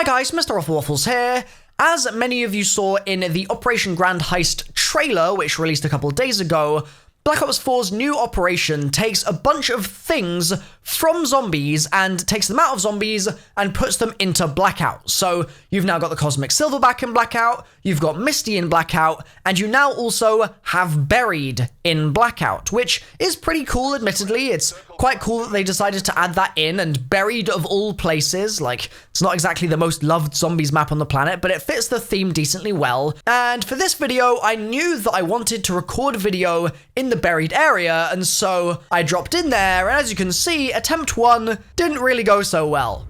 Hi guys, MrRoflWaffles here. As many of you saw in the Operation Grand Heist trailer, which released a couple of days ago, Black Ops 4's new operation takes a bunch of things from zombies and takes them out of zombies and puts them into Blackout. So you've now got the Cosmic Silverback in Blackout, you've got Misty in Blackout, and you now also have Buried in Blackout, which is pretty cool, admittedly. It's quite cool that they decided to add that in, and Buried of all places. Like, it's not exactly the most loved zombies map on the planet, but it fits the theme decently well. And for this video, I knew that I wanted to record a video in the Buried area, and so I dropped in there, and as you can see, attempt 1 didn't really go so well.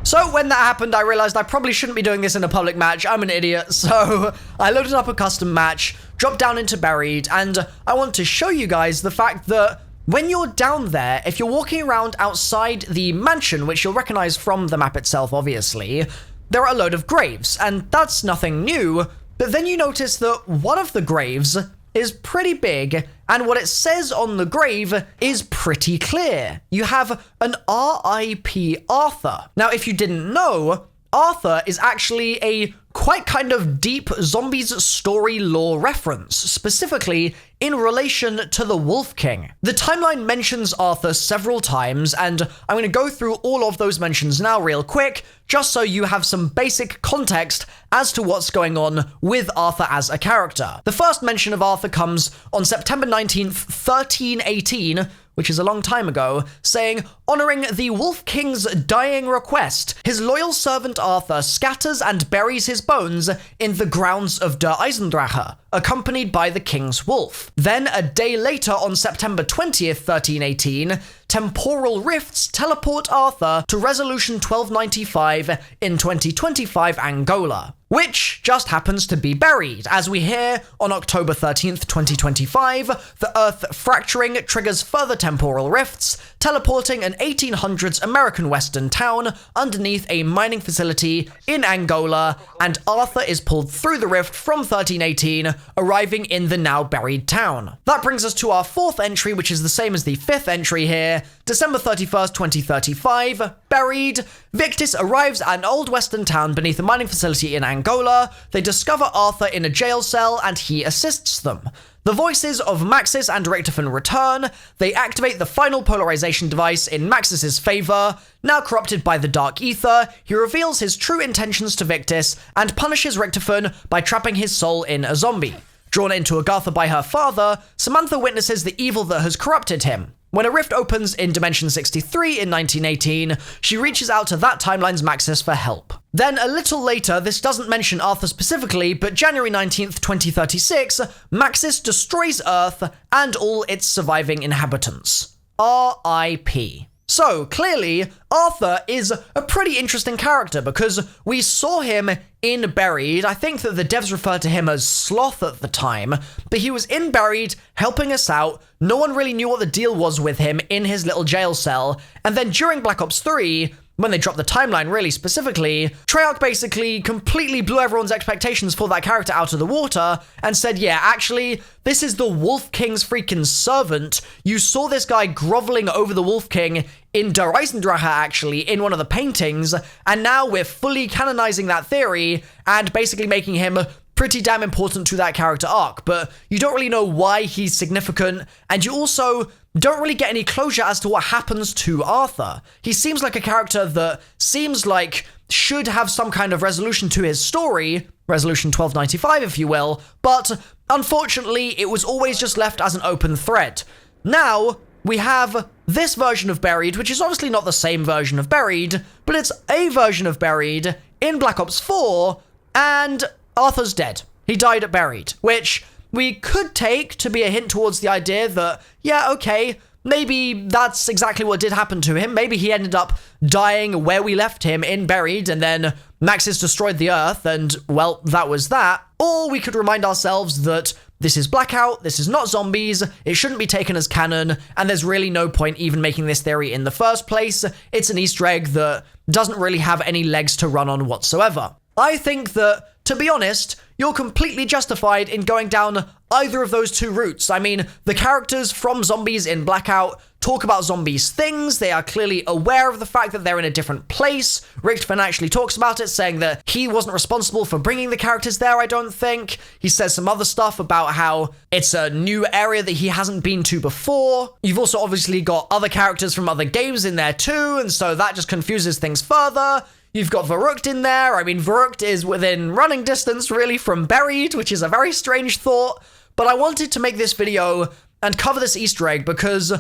So when that happened, I realized I probably shouldn't be doing this in a public match. I'm an idiot. So I loaded up a custom match, dropped down into Buried, and I want to show you guys the fact that when you're down there, if you're walking around outside the mansion, which you'll recognize from the map itself, obviously, there are a load of graves, and that's nothing new. But then you notice that one of the graves is pretty big, and what it says on the grave is pretty clear. You have an R.I.P. Arthur. Now, if you didn't know, Arthur is actually a quite kind of deep zombies story lore reference, specifically in relation to the Wolf King. The timeline mentions Arthur several times, and I'm going to go through all of those mentions now real quick, just so you have some basic context as to what's going on with Arthur as a character. The first mention of Arthur comes on September 19th, 1318, which is a long time ago, saying, honoring the Wolf King's dying request, his loyal servant Arthur scatters and buries his bones in the grounds of Der Eisendrache, accompanied by the King's Wolf. Then, a day later, on September 20th, 1318, temporal rifts teleport Arthur to Resolution 1295 in 2025 Angola, which just happens to be Buried. As we hear, on October 13th, 2025, the Earth fracturing triggers further temporal rifts, teleporting an 1800s American Western town underneath a mining facility in Angola, and Arthur is pulled through the rift from 1318, arriving in the now buried town. That brings us to our fourth entry, which is the same as the fifth entry here, December 31st, 2035, Buried. Victis arrives at an old western town beneath a mining facility in Angola. They discover Arthur in a jail cell, and he assists them. The voices of Maxis and Richtofen return. They activate the final polarization device in Maxis's favor. Now corrupted by the Dark Ether, he reveals his true intentions to Victis and punishes Richtofen by trapping his soul in a zombie. Drawn into Agartha by her father, Samantha witnesses the evil that has corrupted him. When a rift opens in Dimension 63 in 1918, she reaches out to that timeline's Maxis for help. Then a little later, this doesn't mention Arthur specifically, but January 19th, 2036, Maxis destroys Earth and all its surviving inhabitants. R.I.P. So, clearly, Arthur is a pretty interesting character because we saw him in Buried. I think that the devs referred to him as Sloth at the time, but he was in Buried, helping us out. No one really knew what the deal was with him in his little jail cell. And then during Black Ops 3, when they dropped the timeline really specifically, Treyarch basically completely blew everyone's expectations for that character out of the water and said, yeah, actually, this is the Wolf King's freaking servant. You saw this guy groveling over the Wolf King in Der Eisendrache, actually, in one of the paintings, and now we're fully canonizing that theory and basically making him pretty damn important to that character arc, but you don't really know why he's significant, and you also don't really get any closure as to what happens to Arthur. He seems like a character that seems like should have some kind of resolution to his story, Resolution 1295 if you will, but unfortunately it was always just left as an open thread. Now, we have this version of Buried, which is obviously not the same version of Buried, but it's a version of Buried in Black Ops 4, and Arthur's dead. He died at Buried, which we could take to be a hint towards the idea that, yeah, okay, maybe that's exactly what did happen to him. Maybe he ended up dying where we left him in Buried, and then Maxis destroyed the Earth, and, well, that was that. Or we could remind ourselves that this is Blackout, this is not zombies, it shouldn't be taken as canon, and there's really no point even making this theory in the first place. It's an Easter egg that doesn't really have any legs to run on whatsoever. I think that, to be honest, you're completely justified in going down either of those two routes. I mean, the characters from Zombies in Blackout talk about zombies things. They are clearly aware of the fact that they're in a different place. Richtofen actually talks about it, saying that he wasn't responsible for bringing the characters there, I don't think. He says some other stuff about how it's a new area that he hasn't been to before. You've also obviously got other characters from other games in there too, and so that just confuses things further. You've got Verrucht in there. I mean, Verrucht is within running distance, really, from Buried, which is a very strange thought. But I wanted to make this video and cover this Easter egg because,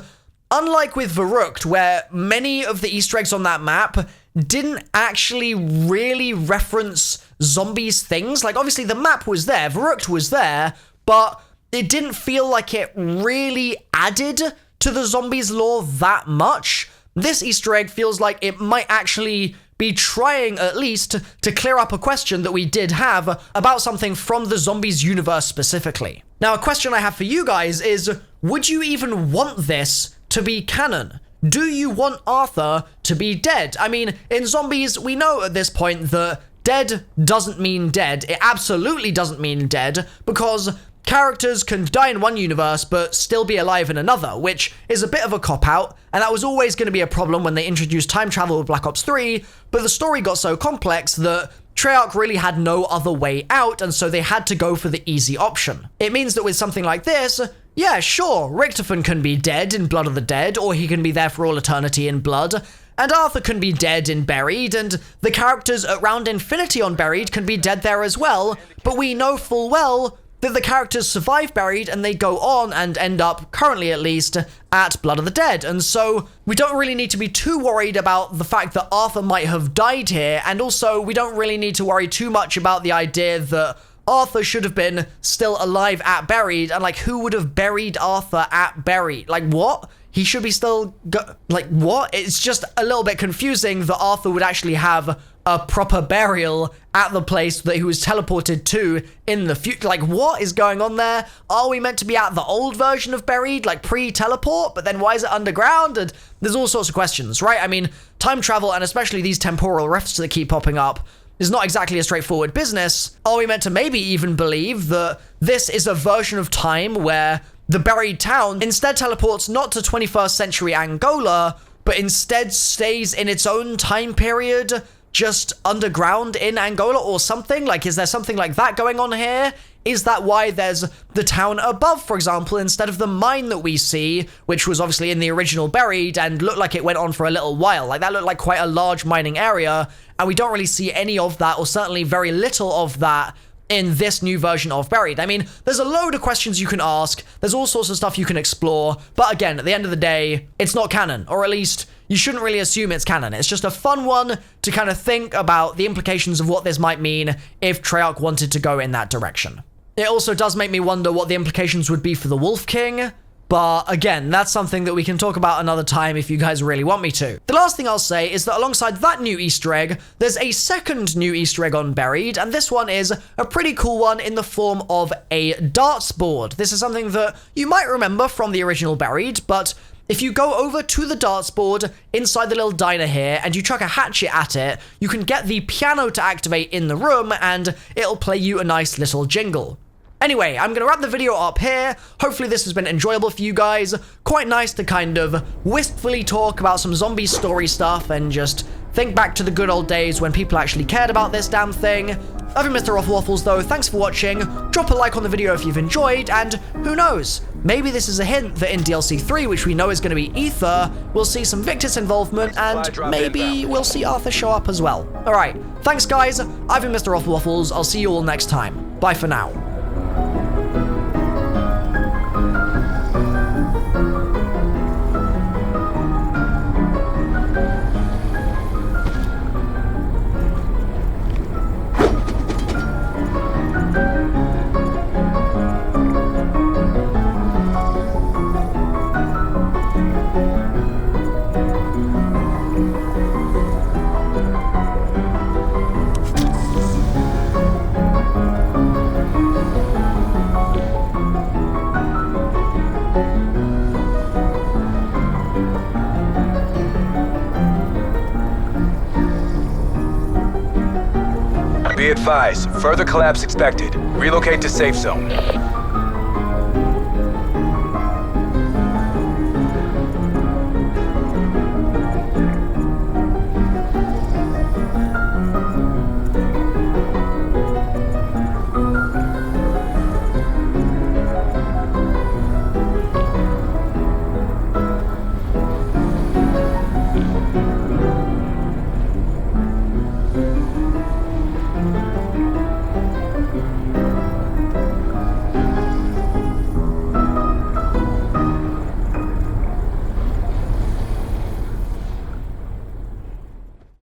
unlike with Verrucht, where many of the Easter eggs on that map didn't actually really reference zombies things. Like, obviously, the map was there, Verrucht was there, but it didn't feel like it really added to the zombies lore that much. This Easter egg feels like it might actually be trying, at least, to clear up a question that we did have about something from the Zombies universe specifically. Now, a question I have for you guys is, would you even want this to be canon? Do you want Arthur to be dead? I mean, in Zombies, we know at this point that dead doesn't mean dead. It absolutely doesn't mean dead, because characters can die in one universe but still be alive in another, which is a bit of a cop-out, and that was always going to be a problem when they introduced time travel with Black Ops 3, but the story got so complex that Treyarch really had no other way out, and so they had to go for the easy option. It means that with something like this, yeah, sure, Richtofen can be dead in Blood of the Dead, or he can be there for all eternity in Blood, and Arthur can be dead in Buried, and the characters around Infinity on Buried can be dead there as well, but we know full well that the characters survive Buried and they go on and end up, currently at least, at Blood of the Dead. And so we don't really need to be too worried about the fact that Arthur might have died here, and also we don't really need to worry too much about the idea that Arthur should have been still alive at Buried, and like, who would have buried Arthur at Buried? Like, what? He should be still like, what? It's just a little bit confusing that Arthur would actually have a proper burial at the place that he was teleported to in the future. Like, what is going on there? Are we meant to be at the old version of Buried, like pre-teleport, but then why is it underground? And there's all sorts of questions, right? I mean, time travel, and especially these temporal rifts that keep popping up, is not exactly a straightforward business. Are we meant to maybe even believe that this is a version of time where the buried town instead teleports not to 21st century Angola, but instead stays in its own time period, just underground in Angola or something? Like, is there something like that going on here? Is that why there's the town above, for example, instead of the mine that we see, which was obviously in the original Buried and looked like it went on for a little while? Like, that looked like quite a large mining area, and we don't really see any of that, or certainly very little of that, in this new version of Buried. I mean, there's a load of questions you can ask, there's all sorts of stuff you can explore, but again, at the end of the day, it's not canon, or at least you shouldn't really assume it's canon. It's just a fun one to kind of think about the implications of what this might mean if Treyarch wanted to go in that direction. It also does make me wonder what the implications would be for the Wolf King, but again, that's something that we can talk about another time if you guys really want me to. The last thing I'll say is that alongside that new Easter egg, there's a second new Easter egg on Buried, and this one is a pretty cool one in the form of a darts board. This is something that you might remember from the original Buried, but if you go over to the darts board inside the little diner here and you chuck a hatchet at it, you can get the piano to activate in the room and it'll play you a nice little jingle. Anyway, I'm going to wrap the video up here. Hopefully this has been enjoyable for you guys. Quite nice to kind of wistfully talk about some zombie story stuff and just think back to the good old days when people actually cared about this damn thing. I've been MrRoflWaffles though, thanks for watching. Drop a like on the video if you've enjoyed, and who knows, maybe this is a hint that in DLC 3, which we know is going to be Ether, we'll see some Victus involvement, and maybe we'll see Arthur show up as well. Alright, thanks guys, I've been MrRoflWaffles, I'll see you all next time. Bye for now. Be advised, further collapse expected. Relocate to safe zone.